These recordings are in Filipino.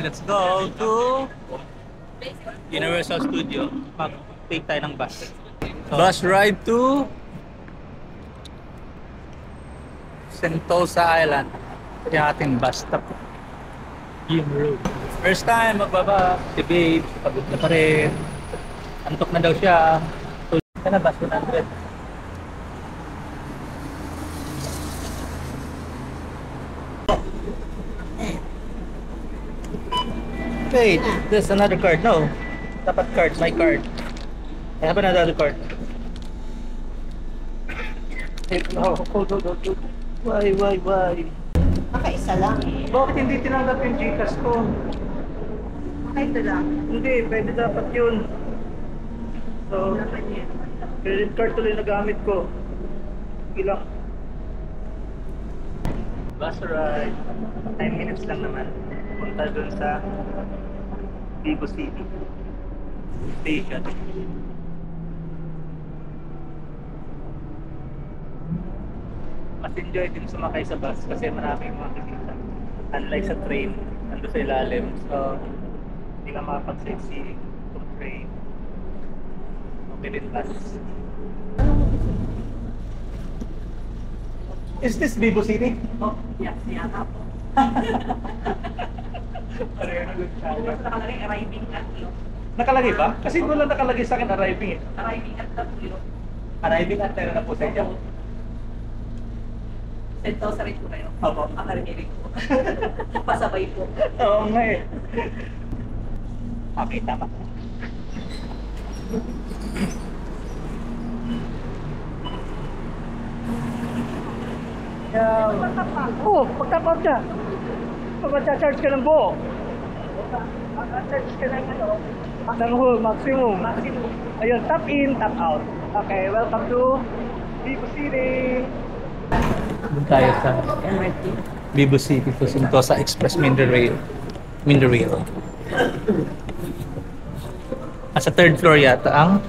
let's go to Universal Studio. Mag-take tayo ng bus. Bus ride to Sentosa Island. Yung ating bus stop. Yung road. First time magbaba. Si babe, pagod na pa rin. Antok na daw siya. Tulog ka na bus 100. Wait, there's another card. No. Dapat card, my card. I have another card. No, hold. Why? Makaisa lang. Bakit hindi tinanggap yung Gcash ko? Makaisa lang. Hindi, pwede dapat yun. So, credit card tuloy na gamit ko. Ilang? Bus ride. 10 minutes lang naman. Punta dun sa Vivo City Station. Mas enjoy din sumakay sa bus kasi maraming mga kisita. Unlike sa train, nandun sa ilalim. So, hindi ka makapag-sightseeing sa train. Okay din bus. Is this Vivo City? Oh, yes, yata po. Pareho na good tayo. Nakalagay arriving at Lo. Nakalagay ba? Kasi doon lang nakalagay sa akin arriving eh. Arriving at Lo. Arriving at meron na po sa inyo. Sentosa rin po kayo. Opo. Ang narinig po. Pasabay po. Oo nga eh. Okay, tama. Oo, pag-tap out ka. Pag-charge ka ng buo. Pag-charge ka ng whole maximum. Ayun, tap in, tap out. Okay, welcome to Vivo City. Doon tayo sa Vivo City to Sentosa Express Minder Rail. Sa third floor yata ang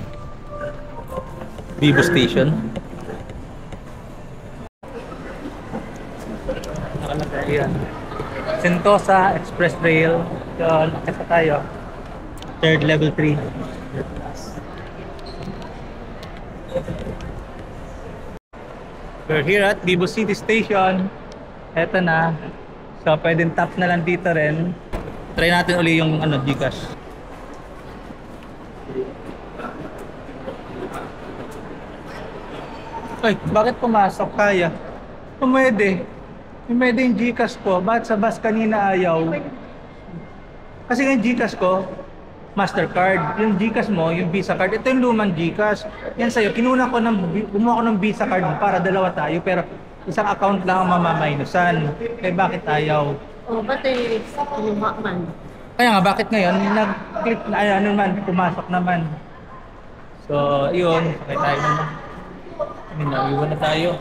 Vivo Station. Ayan. Sentosa Express Rail. Yun, nakita tayo. Third level 3. We're here at Vivo City Station. Eto na. So, pwedeng tap na lang dito rin. Try natin uli yung Gcash. Ay, bakit pumasok? Kaya? Pumwede. Pumwede yung Gcash ko. Bakit sa bus kanina ayaw? Kasi yung Gcash ko, Mastercard. Yung Gcash mo, yung Visa card. Ito yung lumang Gcash. Yan sa'yo. Gumawa ko ng Visa card para dalawa tayo. Pero isang account lang ang mamamainusan. Eh bakit ayaw? Oh, ba't eh, luma man? Kaya nga, bakit ngayon? Nag-click na, ay, ano man, pumasok naman. So, yun. Okay tayo naman. Iwan na tayo.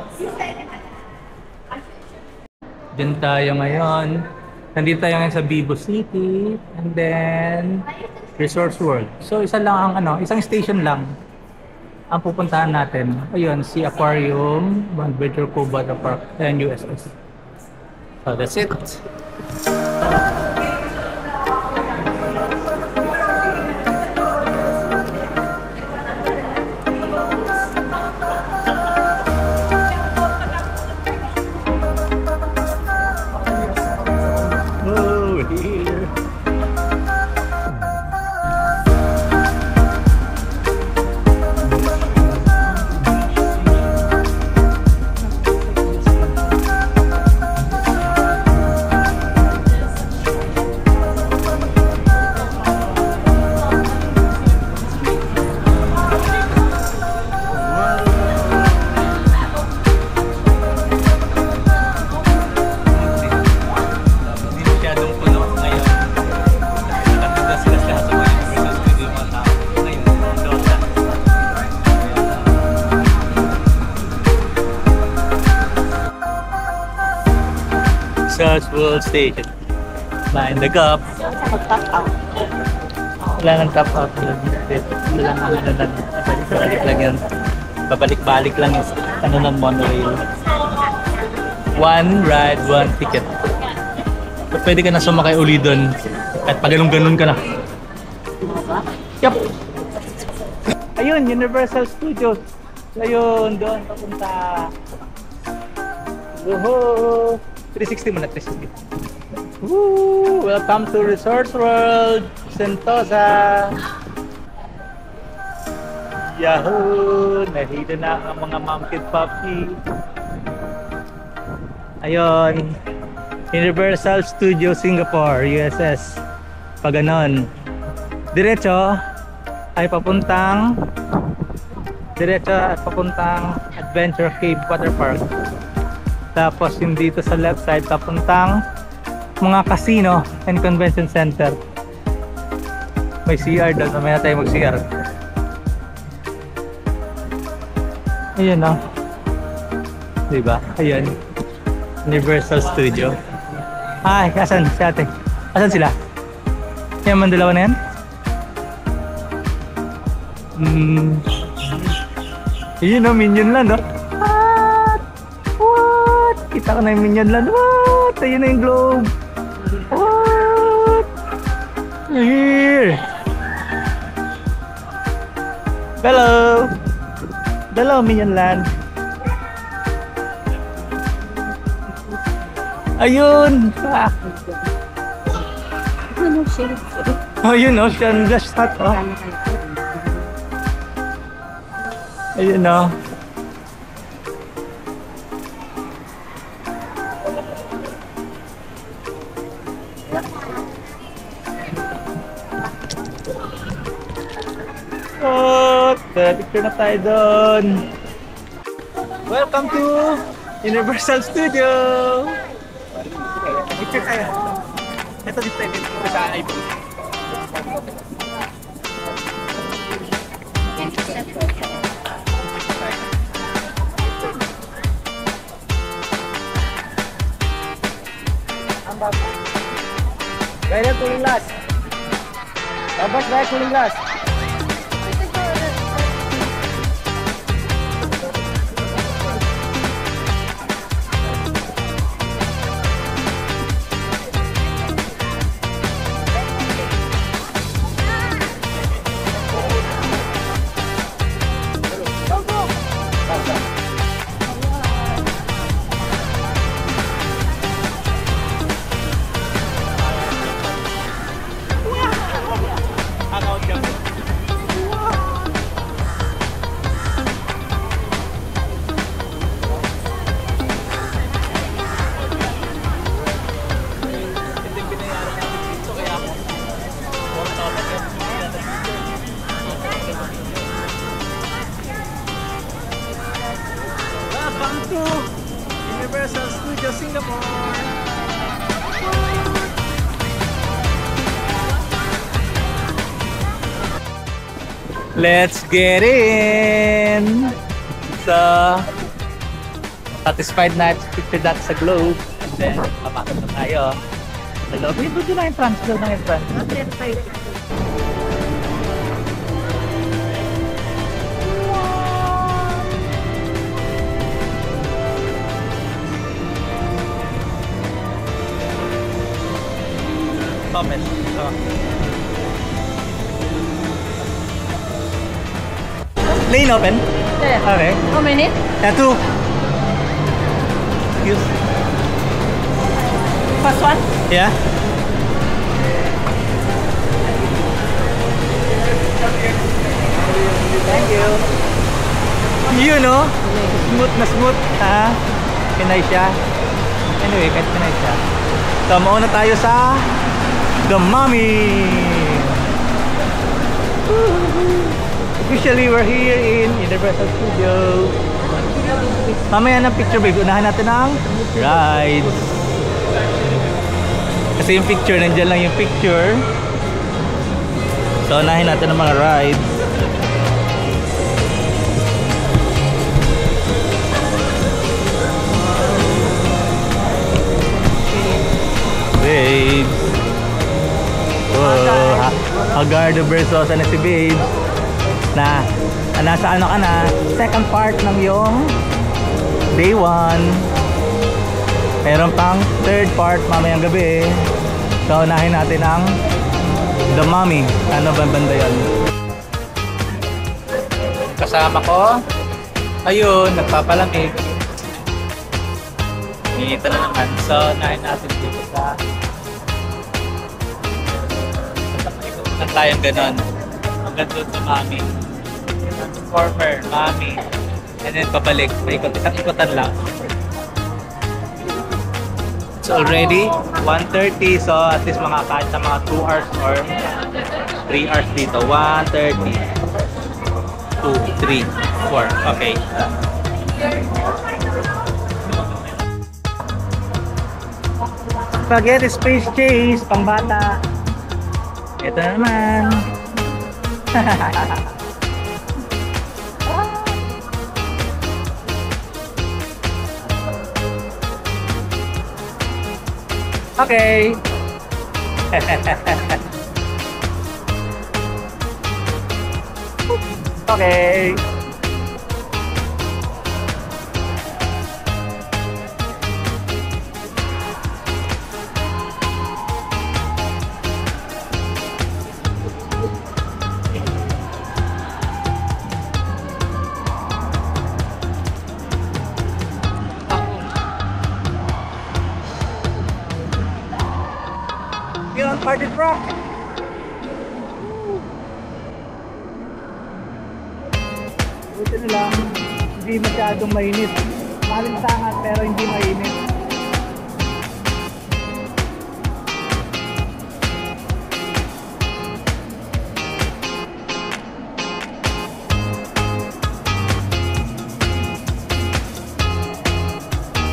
Diyan tayo ngayon. Nandito tayo ngayon sa Vivo City. And then, Resorts World. So, isa lang ang isang station lang ang pupuntahan natin. Ayun, si Aquarium, Adventure Cove Water Park, and USS. So, that's it. World Station. Behind the cup. Tap out. Wala nang tap out. Wala lang ang babalik lang yan. Babalik-balik lang yung ng monorail. One ride, one ticket. So, pwede ka na sumakay uli doon At pag ganun ka na. Ba? Yup. Ayun, Universal Studios. Ayun, doon papunta. Woohoo! 360 muna, 360. Woo! Welcome to Resorts World Sentosa. Yahoo! Nahila na ang mga mounted puppy. Ayun. Universal Studio Singapore, USS. Pag ganon. Diretso ay papuntang Adventure Cave Water Park. Tapos yung dito sa left side papuntang mga casino and convention center. May CR doon, mamaya tayo mag CR. Ayan o. Diba? Ayan. Universal Studio. Ay, asan si ate? Asan sila? Yan man dalawa na yan? Yun o, Minion Land o. What? Kita ko na yung Minion Land. What? Ayun na yung globe. What? Here. Hello. Hello, Minion Land. Ayun. Ah. Ano siya? Oh, yun o. Siya just hot o. Ayun o. Picture na tayo doon. Welcome to Universal Studio. Picture tayo. Ito dito tayo sa iPhone. Gaya tuling las. Babas gaya tuling las. Welcome to Universal Studio Singapore. Let's get in! So, satisfied na picture natin sa globe. And then, papakot na tayo. Hello, doon na entrance. Doon na entrance. Open. Oh. Lane open? Yeah. Okay. How many? Yeah, 2. Excuse. First one? Yeah. Thank you. You know, smooth na smooth. Ha? Pinay siya. Anyway, kahit pinay siya. So, mauna tayo sa The Mummy. Officially, we're here in Universal Studios. Mamaya ng picture, babe. Unahan natin ang rides. Kasi yung picture, nandiyan lang yung picture. So, unahin natin ang mga rides. Babes. Oh, Hagardo Versosa na si Babes. Na nasa ano ka na, second part ng yung day 1. Meron pang third part mamayang gabi. So, unahin natin ang The Mommy. Ano ba banda yan? Kasama ko. Ayun, nagpapalamig. Ito na naman. So, nahin natin dito sa ikot tayong ganon. Hanggang doon sa Mommy. Former, Mommy. And then pabalik. Ikot-ikotan lang. It's already 1:30. So, at least makakain sa mga 2 hours or 3 hours dito. 1:30. 2, 3, 4. Okay. Spaghetti Space Chase, pang bata. Ito na naman. Okay. Okay. Yun, party truck. Buti na lang, hindi masyadong mainit. Malintangan pero hindi mainit.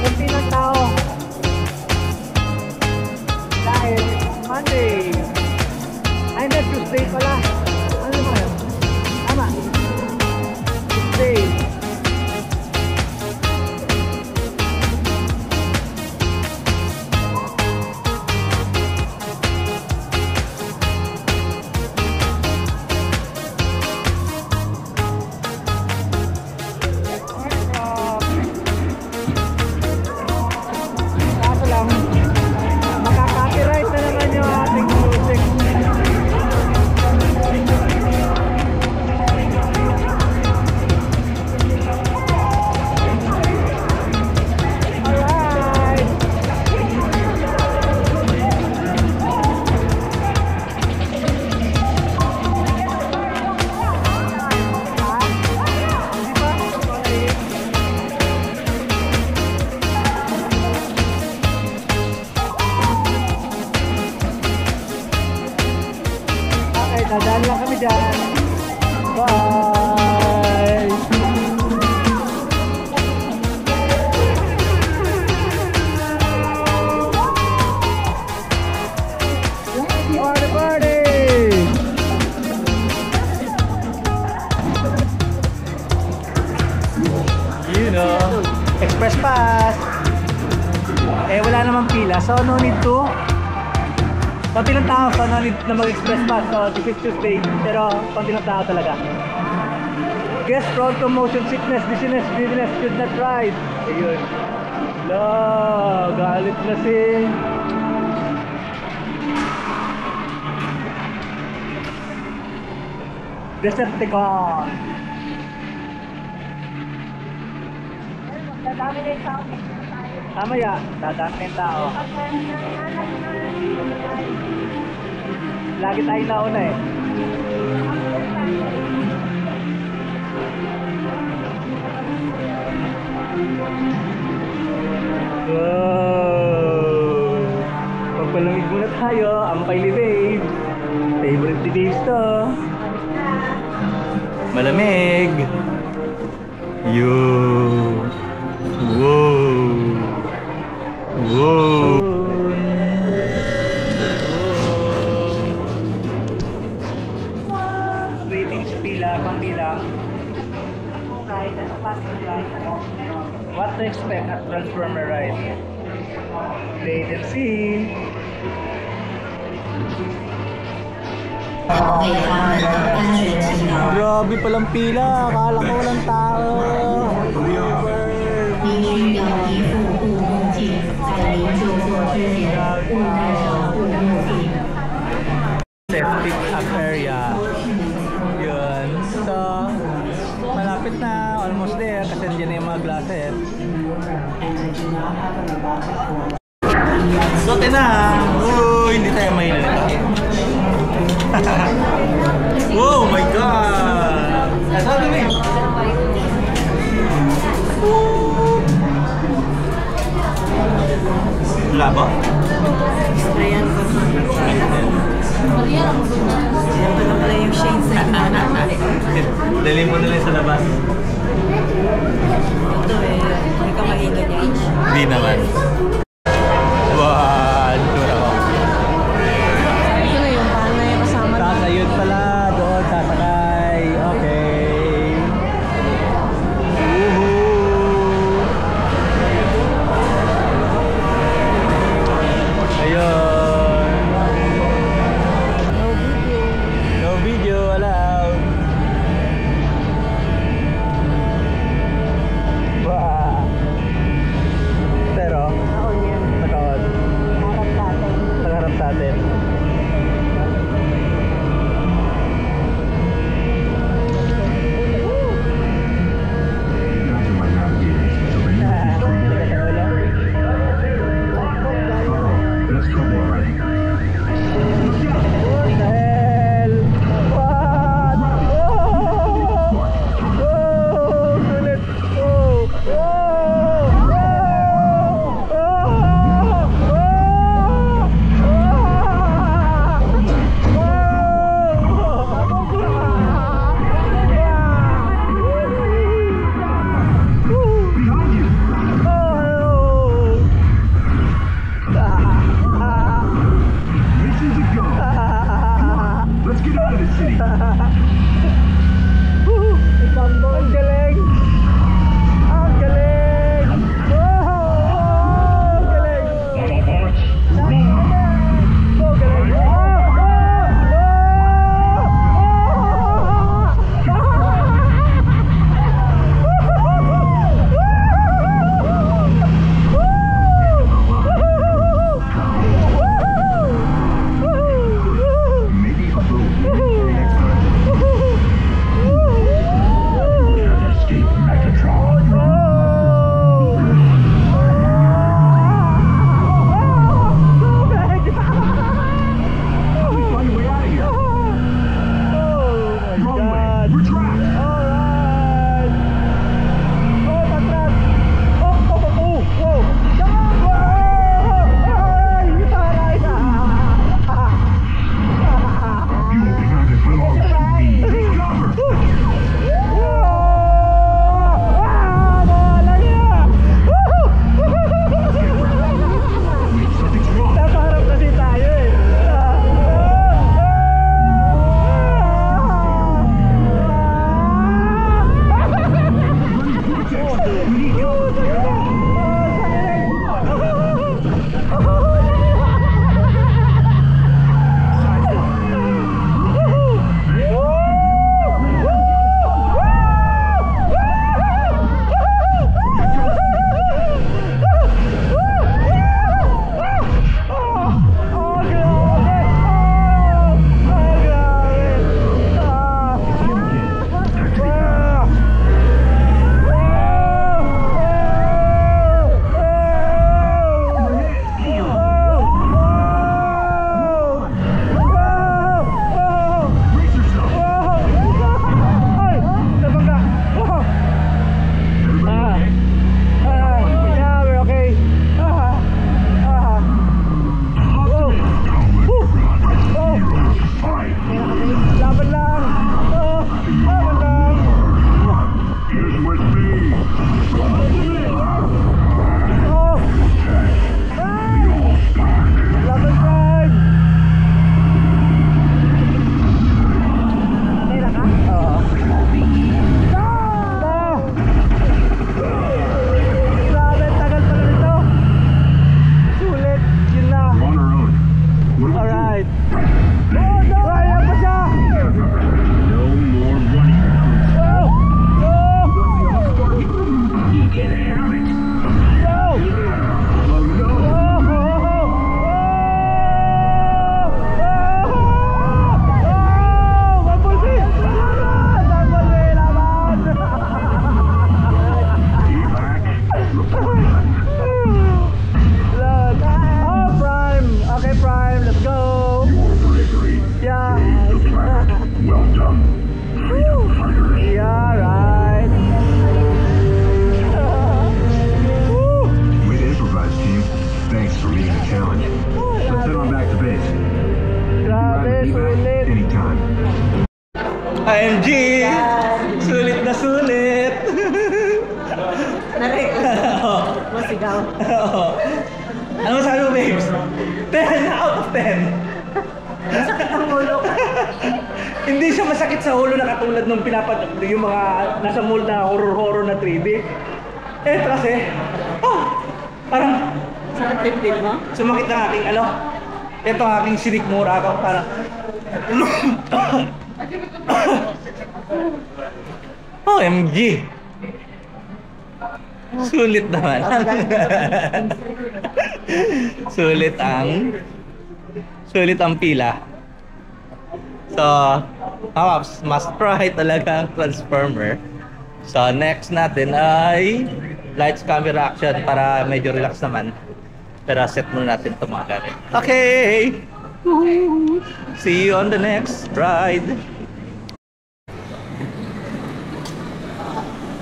Kunti ng tao. Dahil Monday. Ay, na Tuesday pala. Ano ba yun? Tama. Tuesday. Kaso lang, makaka-copyright na naman yung ating music. Alright! Okay, dadaan lang kami dyan. Bye! Party, party! You know, Express Pass. Eh, wala namang pila, so no need to. Konti lang tao, so no need na mag-express pass. So, this is Tuesday, pero konti lang tao talaga. Guest prone to motion sickness, dizziness, giddiness, should not ride. Ayun. La, galit na si... Decepticon. Mamaya, dadami na yung tao. Lagi tayong nauna eh. Wow! Pagpalamig muna tayo, ang kay ni Babe. Favorite ni Babe to. Malamig. Yo! Wow! Wow! Waiting sa pila, pang bilang. What to expect at Transformer Ride? Wait and see. Grabe palang pila, akala ko walang tao. Safety Sote na! Uy, hindi tayo mahilig. Oh my God! Sabi mo wala ba? Ayan ko. Ito na pala yung shades na ginagawa. Dalhin mo na lang sa labas. Ito eh, hindi ka mahilo niya. Hindi naman. Wow! Dito ako. Ito na yung paano na yung kasama. Sasayod pala. Doon, sasakay. Okay. Woohoo! Ayun. No video allowed. Wow. Pero, launch. Let's head on back to base. Grabe, sulit. Anytime. IMG! Sulit na sulit! Masigaw. Oo. Ano sabi mo, babes? 10 out of 10. Ang ulo. Hindi siya masakit sa ulo na katulad nung yung mga nasa mall na horror-horror na 3D. Ito kasi, parang Sakit tipid mo? sumakit ang aking ito ang aking sinikmura ako, parang OMG! Sulit naman. Sulit ang pila. So, must try talaga ang transformer. So, next natin ay lights, camera, action para medyo relax naman. Pero set muna natin ito mga kare. Okay! See you on the next ride.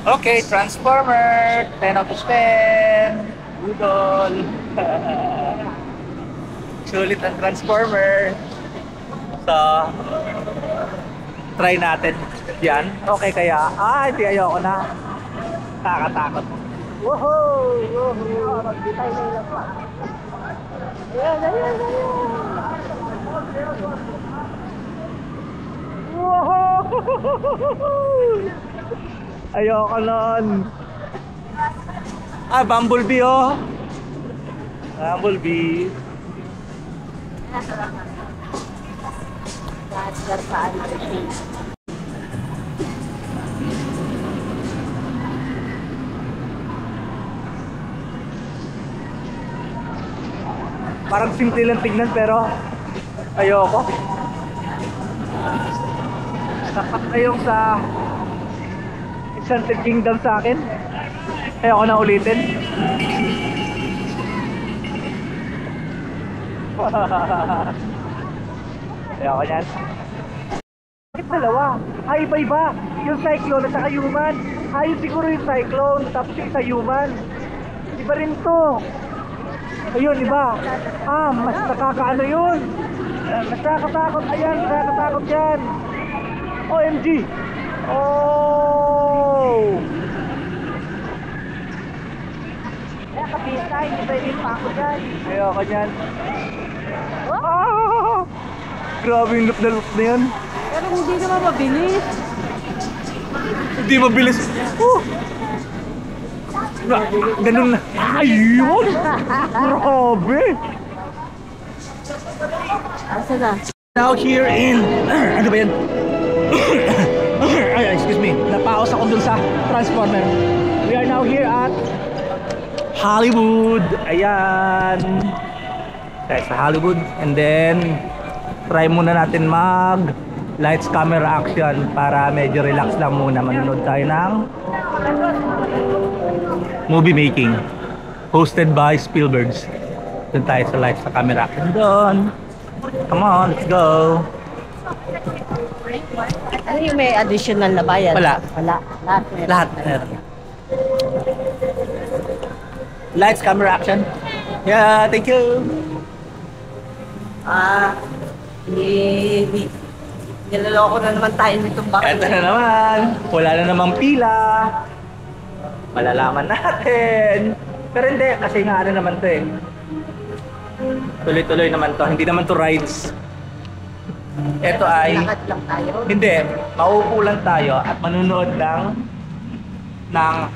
Okay, Transformer, 10 out of 10. Udol. Sulit ang Transformer. So, try natin yan. Okay kaya? Hindi, ayoko na. Nakakatakot. Woohoo! Woohoo! Magbitay na ilang pa. Ayan. Woohoo! Ayoko nun. Bumblebee oh. Bumblebee. Parang simple lang tignan pero ayoko. Sapat na yung sa Enchanted Kingdom sa akin. Ayoko na ulitin. Ayoko yan. Bakit dalawa? Iba-iba. Yung Cyclone at saka Human. Ayun siguro yung Cyclone tapos yung sa Human. Iba rin to. Ayun, iba. Mas nakakaano yun. Mas nakakatakot. Ayan, nakakatakot yan. OMG. Oh! Kaya kapisa, hindi pwede pa ako dyan. Ayoko yan. Grabe yung look na yan. Pero hindi naman mabilis. Hindi mabilis. Ganun na. Ayun! Grabe! Asa na? Now here in... Ano ba yan? Excuse me. Napaos ako dun sa Transformer. We are now here at Hollywood. Ayan. Tayo sa Hollywood. And then, try muna natin mag lights, camera, action para medyo relax lang muna. Manonood tayo ng movie making hosted by Spielberg's. Doon tayo sa lights, sa camera, action doon. Come on, let's go. Ano yung may additional na bayad? Wala. Wala. Lahat meron. Lahat. Lights, camera, action. Yeah, thank you. Niloloko na naman tayo nitong bakit. Eto na naman. Wala na namang pila. Malalaman natin. Pero hindi, kasi nga ano naman to eh. Tuloy-tuloy naman to. Hindi naman to rides. Ito ay... Lakad lang tayo. Hindi. Mauupo lang tayo at manunood ng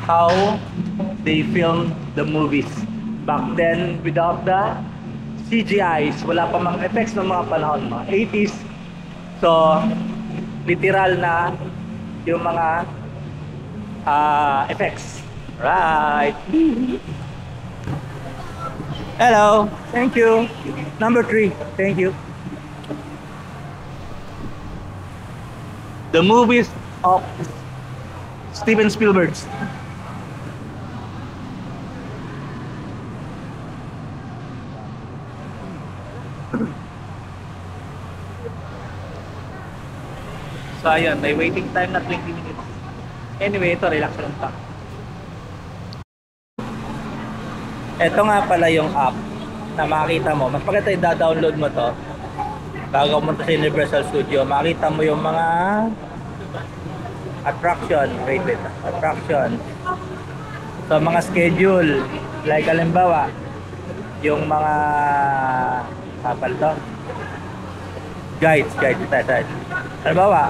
how they film the movies. Back then, without the CGIs, wala pa mga effects ng mga panahon, mga 80s. So, literal na yung mga effects. Right. Hello. Thank you. Number 3. Thank you. The movies of Steven Spielberg. So ayun, may waiting time na 20 minutes. Anyway, ito relax lang ta. Ito nga pala yung app na makikita mo. Mas maganda i-download mo to. Bago mo sa Universal Studio, makita mo yung mga attraction, rated attraction. So mga schedule, like halimbawa, yung mga kapal to, guides tayo. Halimbawa,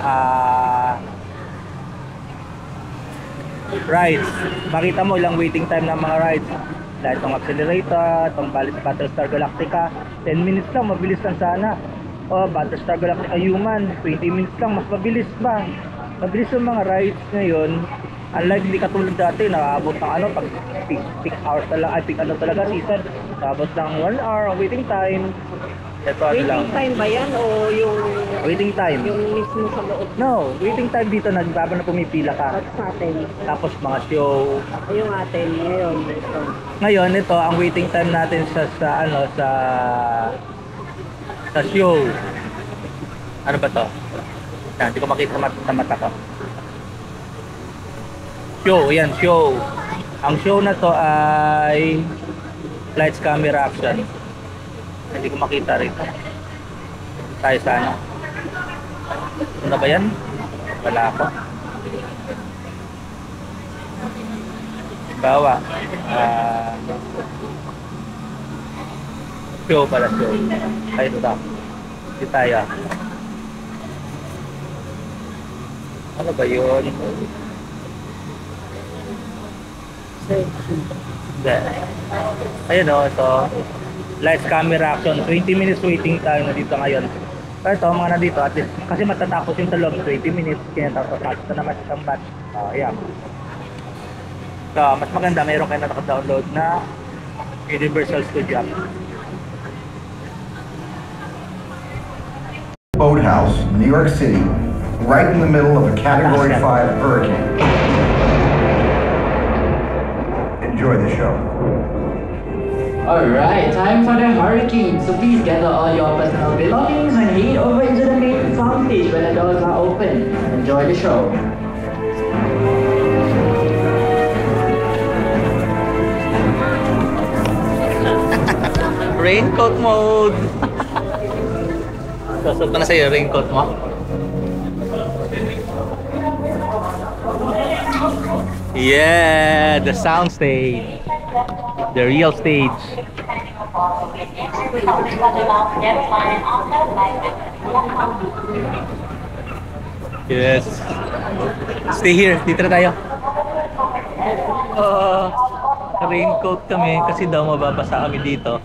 rides, makita mo ilang waiting time ng mga rides. Dahil itong Accelerator, itong Battlestar Galactica, 10 minutes lang, mabilis lang sana. O, Battlestar Galactica Human, 20 minutes lang, mas mabilis ba? Mabilis yung mga rides ngayon. Unlike hindi katulad dati, nakaabot ng ano, pag peak hours talaga, peak ano talaga season, nakaabot ng 1 hour ang waiting time. Ito ano lang. Waiting time ba yan o yung Waiting time. yung mismo sa loob? No, waiting time dito, nagbaba na pumipila ka. At sa atin? Tapos mga show. Yung atin, ngayon. Ito. Ngayon, ito, ang waiting time natin sa show. Ano ba to? Yan, hindi ko makita sa mata ko. Show, yan, show. Ang show na to ay lights, camera, action. Hindi ko makita rito. Tayo sana. Ano ba yan? Wala ako. Bawa. Show pala, show. Ay, ito. Hindi tayo. Ano ba yun? Hindi. Ayun o, ito. Lights, camera, action. 20 minutes waiting tayo na dito ngayon. Pero ito, mga nandito, at least, kasi matatapos yung sa loob, 20 minutes, kinatapos na naman isang batch. Ayan. So, mas maganda, mayroon kayo na naka-download na Universal Studio. Boathouse, New York City, right in the middle of a Category 5 hurricane. Enjoy the show. Alright, time for the hurricane. So please gather all your personal belongings and head over into the main sound stage when the doors are open. Enjoy the show. Raincoat mode! Susot ko na sa'yo, raincoat mo. Yeah, the sound stage. The real stage. Yes. Stay here. Dito na tayo. Raincoat kami kasi daw mababasa kami dito.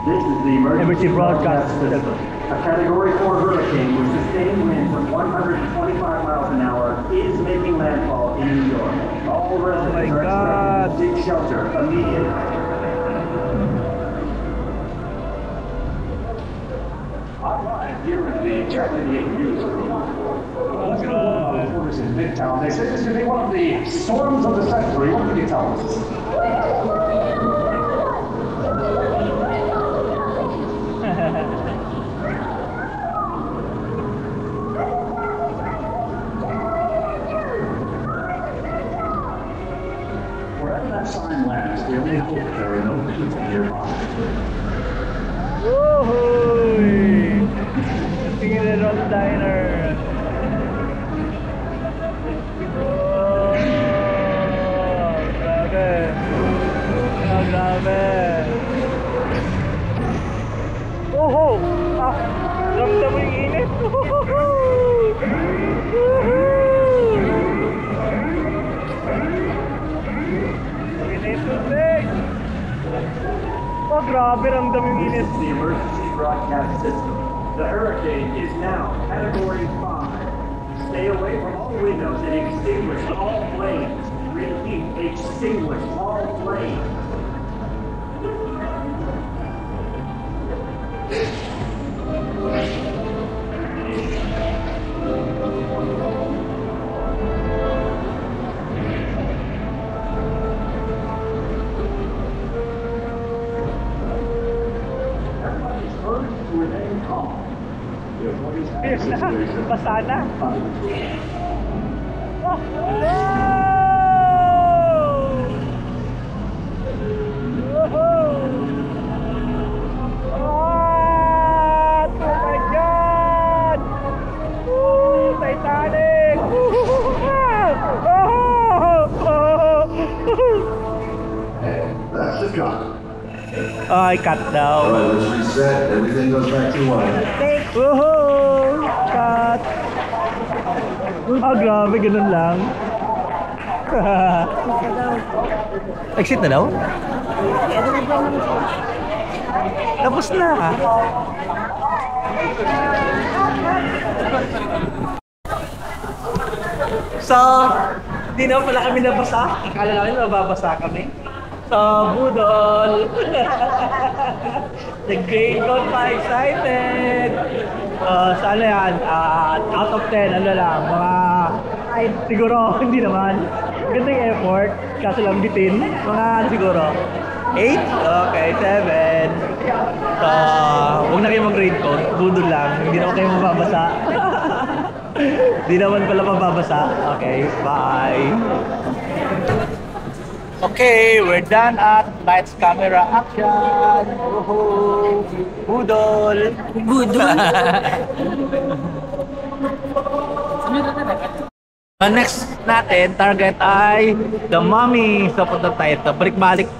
This is the Emergency emergency broadcast broadcast system. A Category 4 hurricane with sustained winds of 125 miles an hour is making landfall in New York. All residents are expected to seek shelter immediately. Online, here is the Chapter 8 News. Reporters in Midtown, they say this could be one of the storms of the century. What can you tell us? Wherever that sign lands, we only hope there are no people nearby. Woohoo! Tingin na Rock Diner. Oh, grabe. Oh, grabe. Oho! Ramdam mo yung init. Oh, grabe, ramdam yung This init. is the emergency broadcast system. The hurricane is now Category 5. Stay away from all windows and extinguish all flames. Repeat, extinguish all flames. Ayun na, basa na. Oh my God! Woo! Titanic! That's the cut. Ay, cut daw. Alright, let's reset. Everything goes back to one. Woohoo! Cut! Ah, grabe, ganun lang. Exit na daw? Tapos na. So, di na pala kami nabasa. Akala namin mababasa kami. So, budol. The great God pa excited. Sana yan, out of 10, ano lang, mga, siguro, hindi naman. Ganda yung effort, kaso lang bitin. Mga, siguro, 8? Okay, 7. So, huwag na kayo mag-grade code, budol lang, hindi naman kayo mababasa. Hindi naman pala mababasa. Okay, bye. Okay, we're done at lights, camera, action. Woohoo! Budol! Budol. Next natin, target ay The Mummy. So, punta tayo ito. Balik-balik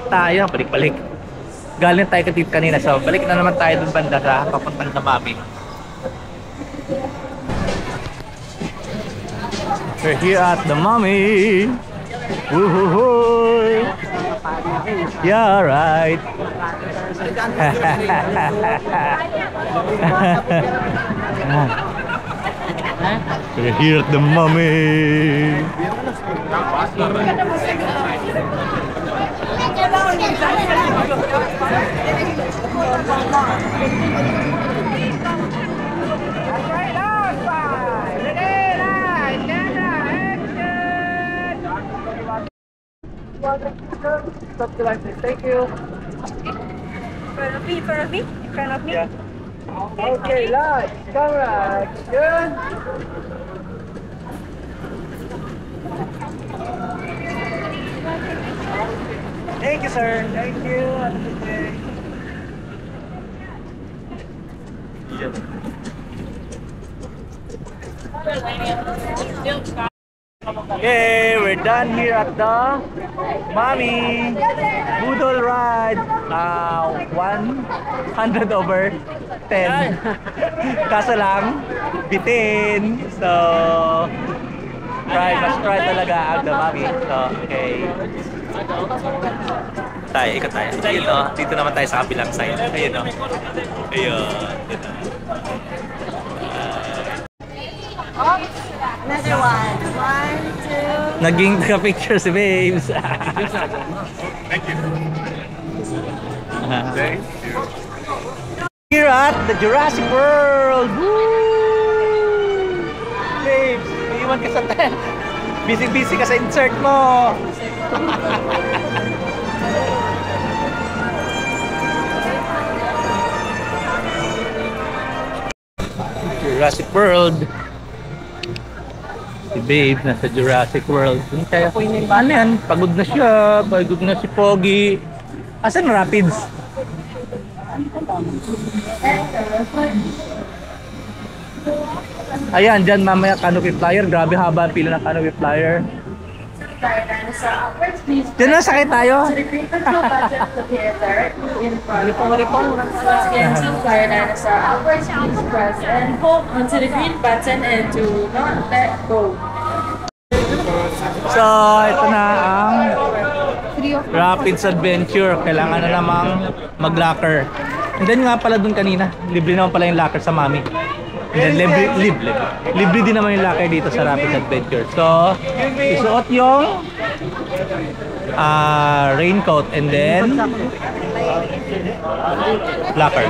tayo. Balik-balik. Galing tayo kanina. So, balik na naman tayo dun banda sa papuntang The Mummy. We're here at The Mummy. Woohoo! Yeah, right. We're here at The Mummy. Stop the light, thank you. In front of me? Yeah. Okay, lights, camera, action. Thank you, sir. Thank you. Have a good day. Okay, we're done here at the Mummy Budol ride. 100 over 10. Kaso lang, bitin. So, must try talaga ang the Mummy. So, okay. Ikot tayo. Ayun o, dito naman tayo sa kabilang side. Ayun o. Ayun. Another one. 1, 2. Naging ka-picture si Babes. Thank you. Thank you. Here at the Jurassic World! Woo! Babes, iwan ka sa tent. Busy-busy ka sa insert mo. Jurassic World. Si Babe nasa Jurassic World. Kaya ano yan? Pagod na siya. Pagod na si Pogi. Asan Rapids? Ayan, dyan mamaya canopy flyer. Grabe haba ang pila ng canopy flyer. Dyan na, sakay tayo. To the green control button located directly in front. Once again, to fire dinosaur upwards, please press and hold onto the green button and do not let go. So, ito na ang Rapids Adventure. Kailangan na namang mag-locker. And then nga pala dun kanina, libre naman pala yung locker sa Mummy. And then libre din naman yung locker dito sa Rapids Adventure. So, isuot yung raincoat and then locker.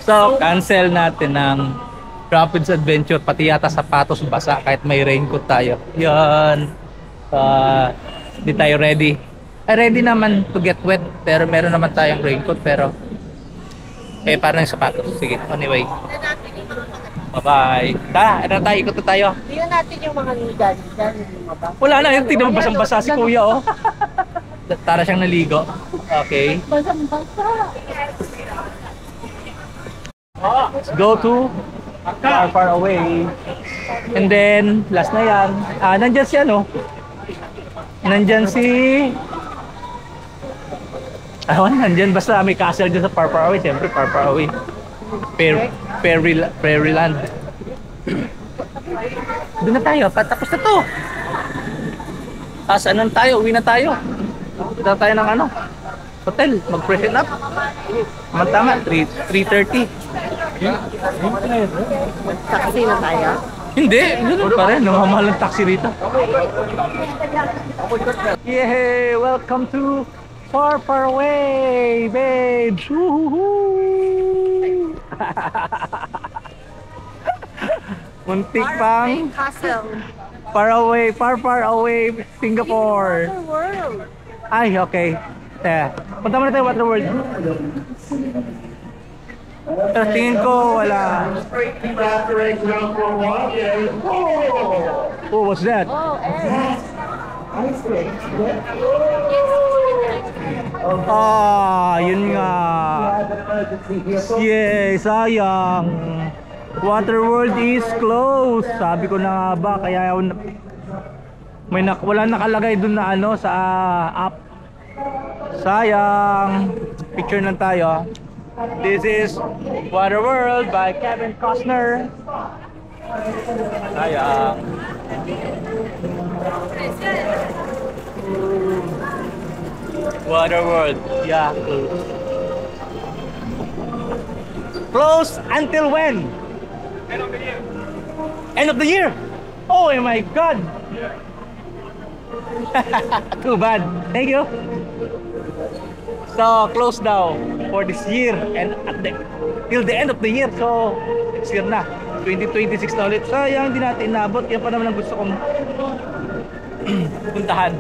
So, cancel natin ng Rapids Adventure, pati yata sapatos basa kahit may raincoat tayo. Yan. Hindi tayo ready. Ready naman to get wet, pero meron naman tayong raincoat, pero Eh, parang yung sapatos. Sige, anyway. Bye-bye. Tara, ano tayo? Ikot na tayo. Tingnan natin yung mga ligan. Diyan, yung mga ba? Wala na, yung tignan mo basang-basa si kuya, oh. Tara siyang naligo. Okay. Basang-basa. Let's go to far away. And then, last na yan. Nandyan si ano? Nandyan si... nandyan basta may castle dyan sa far away. Siyempre, far away. Fairyland. Doon na tayo. Patapos na to. Saan tayo? Uwi na tayo. Punta tayo ng ano? Hotel. Mag-freshen up. Tama, 3:30. Taxi na tayo. Hindi, ganun pa rin. Namamahal ng taxi rito. Yay! Welcome to Far Away, babes! Woohoo! Muntik pang Castle. far away, Singapore. World. Ay, okay. Punta muna tayo Waterworld. Pero tingin ko wala. Oh, what's that? Oh, Yun nga. Yay, sayang. Waterworld is closed. Sabi ko na nga ba, kaya wala nakalagay dun na ano sa app. Sayang. Picture lang tayo. This is Waterworld by Kevin Costner. Sayang. Waterworld, yeah, closed. Closed until when? End of the year. End of the year? Oh my God! Too bad. Thank you. So closed now for this year and till the end of the year. So next year na, 2026 na ulit. Sayang hindi natin inabot. Yan pa naman ang gusto kong puntahan.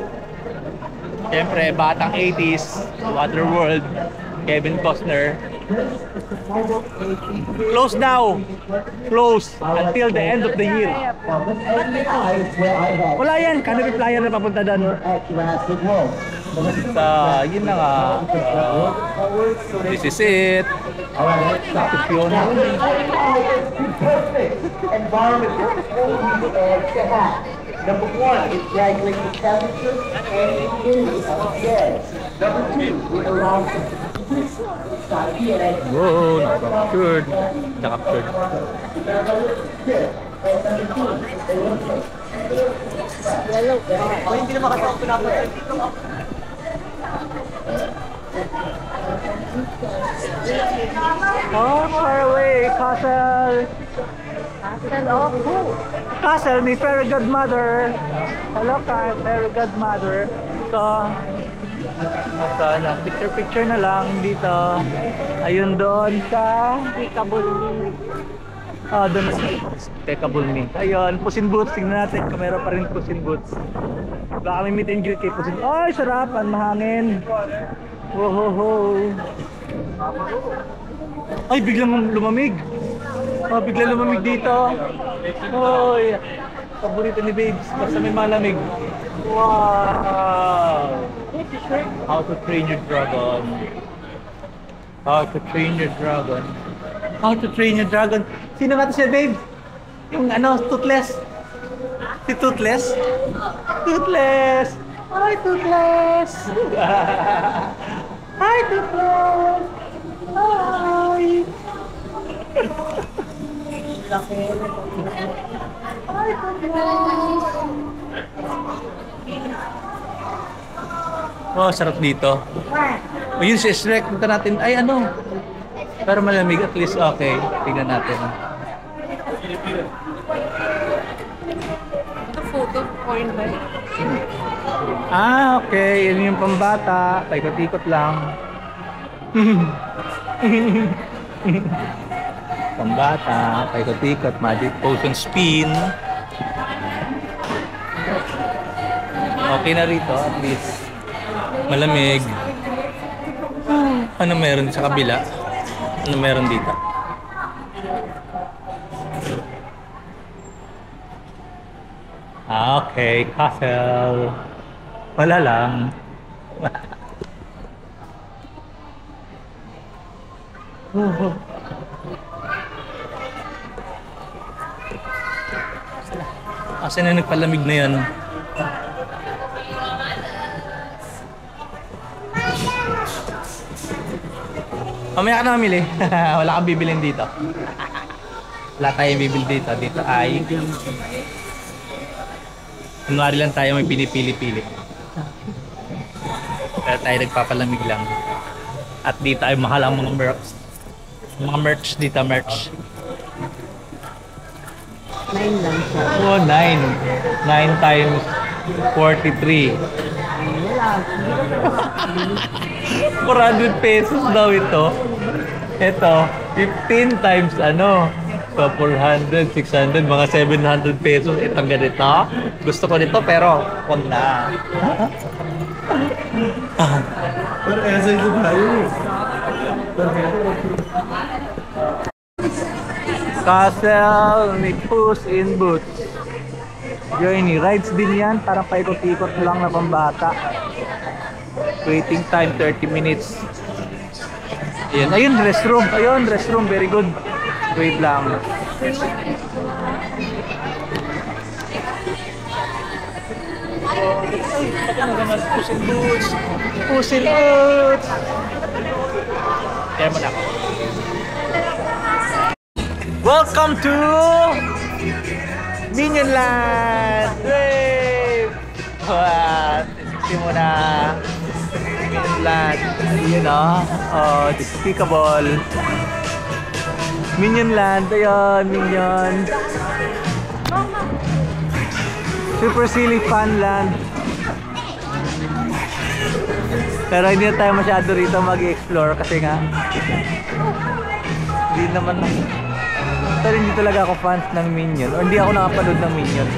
Siyempre, batang 80s, Waterworld, Kevin Costner. Closed now. Closed until the end of the year. Wala yan. Canopy Flyer na papunta doon. So, yun na nga. This is it. Sakit yun. Number one, it regulates the temperature and humidity of the air. Number two, it allows the Whoa, nakaptured. Nakaptured. Hindi naman kasi ako pinapansin dito. Far away, Castle. Castle of who? Castle, may fairy godmother. Hello, fairy godmother. So, sana picture na lang dito. Ayun doon sa Kabulmi. doon sa Tekabulmi. Ayun, Puss in Boots. Tingnan natin kung meron pa rin Puss in Boots. Baka kami meet and greet kay Puss in Boots. Ay, sarapan, mahangin. Wohoho. Ay, biglang lumamig. Oh, biglang lumamig dito. Oy, paborito ni Babes. Basta may malamig. Wow. How to Train Your Dragon. How to Train Your Dragon. How to Train Your Dragon. Sino nga to siya, Babe? Yung ano, Toothless. Si Toothless? Toothless! Hi, Toothless! Hi, Toothless! Hi! Hi, Toothless! Oh, sarap dito. O yun si Shrek, punta natin. Ay ano? Pero malamig at least okay. Tingnan natin. Ito photo point ba? Okay. Yun yung pambata. Paikot-ikot lang. Pambata. Paikot-ikot. Magic potion spin. Okay na rito at least. Malamig. Ano meron sa kabila? Ano meron dito? Okay, castle. Wala lang. Asan na nagpalamig na yan? Mamaya ka na mamili. Wala kang bibilin dito. Wala tayong bibili dito. Dito ay... Kunwari lang tayo may pinipili-pili. Pero tayo nagpapalamig lang. At dito ay mahal ang mga merch. Mga merch dito, merch. 9 lang siya. Oh, 9. 9 times 43. 400 pesos daw ito. Ito, 15 times ano. So, 400, 600, mga 700 pesos. Itong ganito. Gusto ko nito pero wag na. But as I do, Castle ni Puss in Boots. Journey. Rides din yan. Parang paikot-ikot lang na pambata. Waiting time 30 minutes. Ayun, ayun, restroom. Ayun, restroom. Very good. Wait lang. Puss in Boots. Puss in Boots. Kaya mo na ako. Welcome to Minion Land! Wave! What? Isipin mo na Minion Land. You know? Oh, despicable. Minion Land. Ayun, Minion. Super silly fun land. Pero hindi na tayo masyado rito mag-explore kasi nga hindi naman na. Pero hindi talaga ako fans ng Minion o hindi ako nakapanood ng Minion.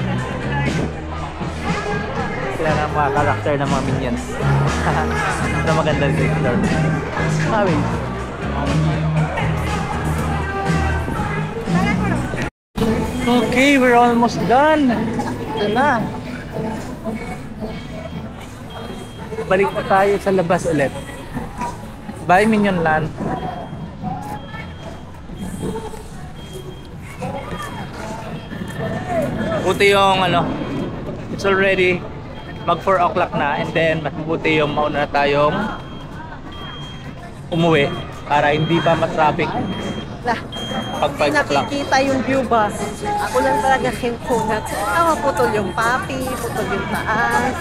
Sila na mga karakter ng mga Minions. Ito maganda sa explore. Sabi. Okay, we're almost done. Ito na. Balik na tayo sa labas ulit. Bye Minion Land. Buti yung ano, it's already mag 4 o'clock na and then mas buti yung mauna na tayong umuwi para hindi pa mas-traffic pag 5 o'clock. Nakikita yung view ba? Ako lang talaga kinkunat. Putol yung papi, putol yung taas.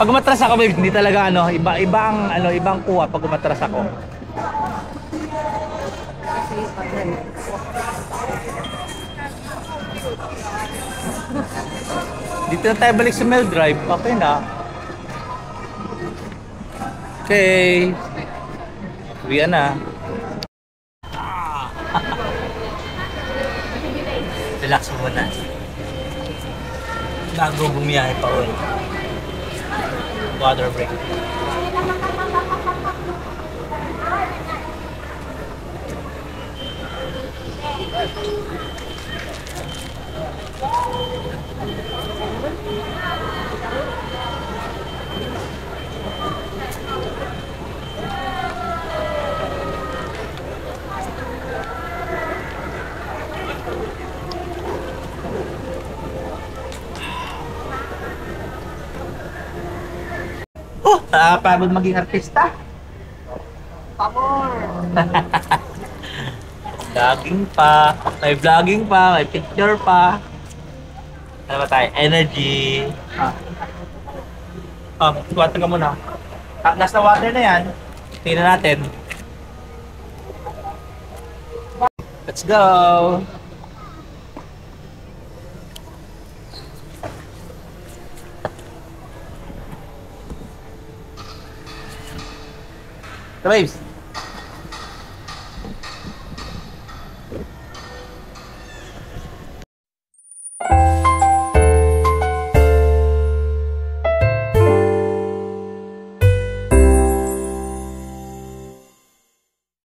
Pag umatras ako, babe, hindi talaga ano, ibang kuha pag umatras ako. Dito na tayo balik sa Mel Drive. Okay na. Okay. Uwi na. Relax muna. Bago bumiyahe pa ulit. Water break. Nakakapagod maging artista. Pamor! Vlogging pa. May vlogging pa. May picture pa. Ano ba tayo? Energy. Water ka muna. Nasa water na yan. Tingnan natin. Let's go! The waves.